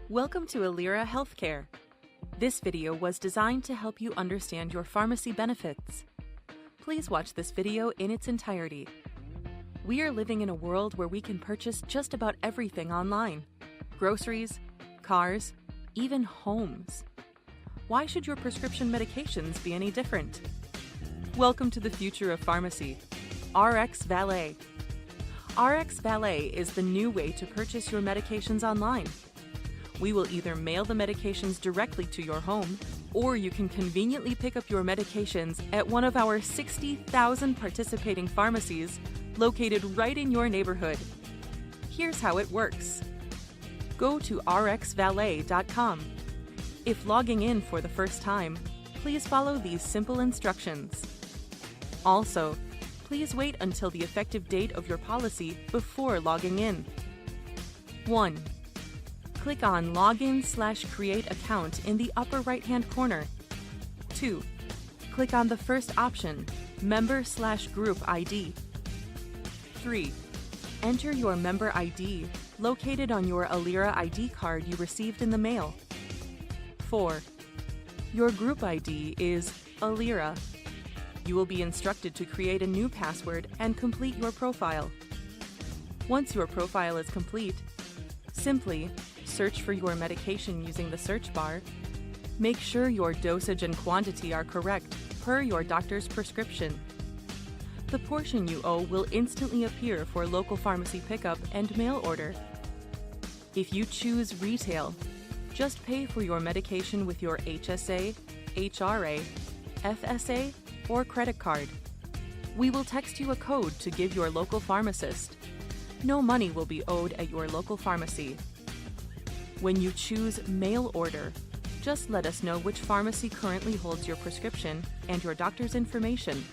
Welcome to Aliera Healthcare. This video was designed to help you understand your pharmacy benefits. Please watch this video in its entirety. We are living in a world where we can purchase just about everything online. Groceries, cars, even homes. Why should your prescription medications be any different? Welcome to the future of pharmacy, RX VALET. RX VALET is the new way to purchase your medications online. We will either mail the medications directly to your home, or you can conveniently pick up your medications at one of our 60,000 participating pharmacies located right in your neighborhood. Here's how it works. Go to rxvalet.com. If logging in for the first time, please follow these simple instructions. Also, please wait until the effective date of your policy before logging in. 1. Click on Login/Create Account in the upper right-hand corner. 2. Click on the first option, Member/Group ID. 3. Enter your member ID located on your Aliera ID card you received in the mail. 4. Your group ID is Aliera. You will be instructed to create a new password and complete your profile. Once your profile is complete, simply search for your medication using the search bar. Make sure your dosage and quantity are correct per your doctor's prescription. The portion you owe will instantly appear for local pharmacy pickup and mail order. If you choose retail, just pay for your medication with your HSA, HRA, FSA, or credit card. We will text you a code to give your local pharmacist. No money will be owed at your local pharmacy. When you choose mail order, just let us know which pharmacy currently holds your prescription and your doctor's information.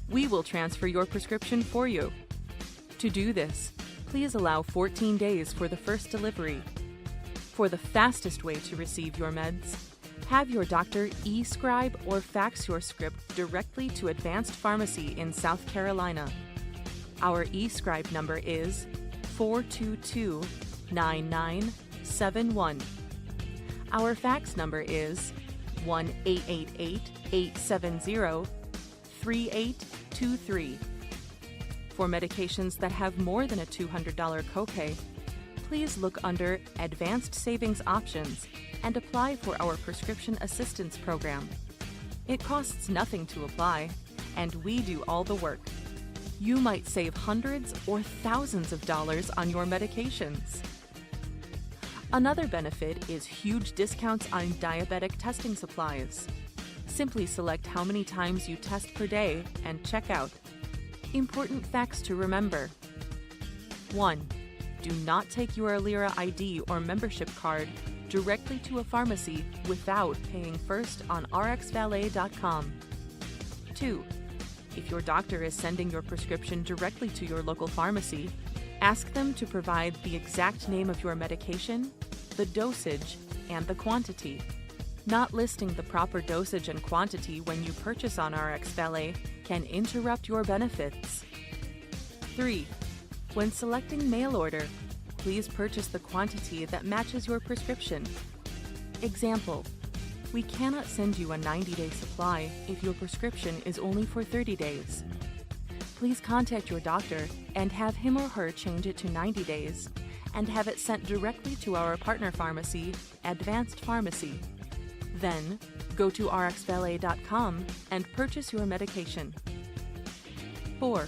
We will transfer your prescription for you. To do this, please allow 14 days for the first delivery. For the fastest way to receive your meds, have your doctor e-scribe or fax your script directly to Advanced Pharmacy in South Carolina. Our e-scribe number is 422-9971. Our fax number is 1-888-870-3823. For medications that have more than a $200 copay, please look under Advanced Savings Options and apply for our Prescription Assistance Program. It costs nothing to apply, and we do all the work. You might save hundreds or thousands of dollars on your medications. Another benefit is huge discounts on diabetic testing supplies. Simply select how many times you test per day and check out. Important facts to remember. 1. Do not take your Aliera ID or membership card directly to a pharmacy without paying first on rxvalet.com. 2. If your doctor is sending your prescription directly to your local pharmacy, ask them to provide the exact name of your medication, the dosage, and the quantity. Not listing the proper dosage and quantity when you purchase on RX VALET can interrupt your benefits. 3. When selecting mail order, please purchase the quantity that matches your prescription. Example: we cannot send you a 90-day supply if your prescription is only for 30 days. Please contact your doctor and have him or her change it to 90 days and have it sent directly to our partner pharmacy, Advanced Pharmacy. Then, go to rxvalet.com and purchase your medication. 4.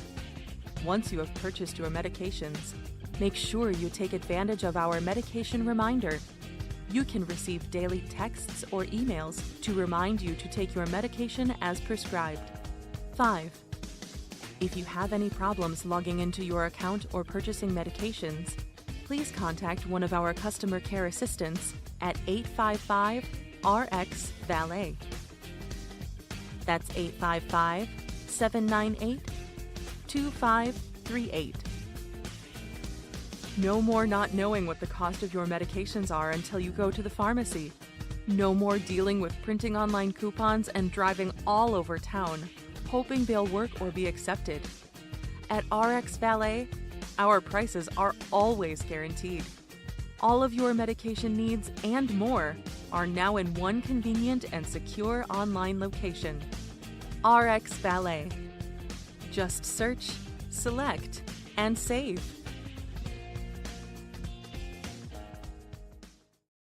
Once you have purchased your medications, make sure you take advantage of our medication reminder. You can receive daily texts or emails to remind you to take your medication as prescribed. 5. If you have any problems logging into your account or purchasing medications, please contact one of our customer care assistants at 855-RX-VALET. That's 855-798-2538. No more not knowing what the cost of your medications are until you go to the pharmacy. No more dealing with printing online coupons and driving all over town, hoping they'll work or be accepted. At RX VALET, our prices are always guaranteed. All of your medication needs and more are now in one convenient and secure online location. RX VALET. Just search, select, and save.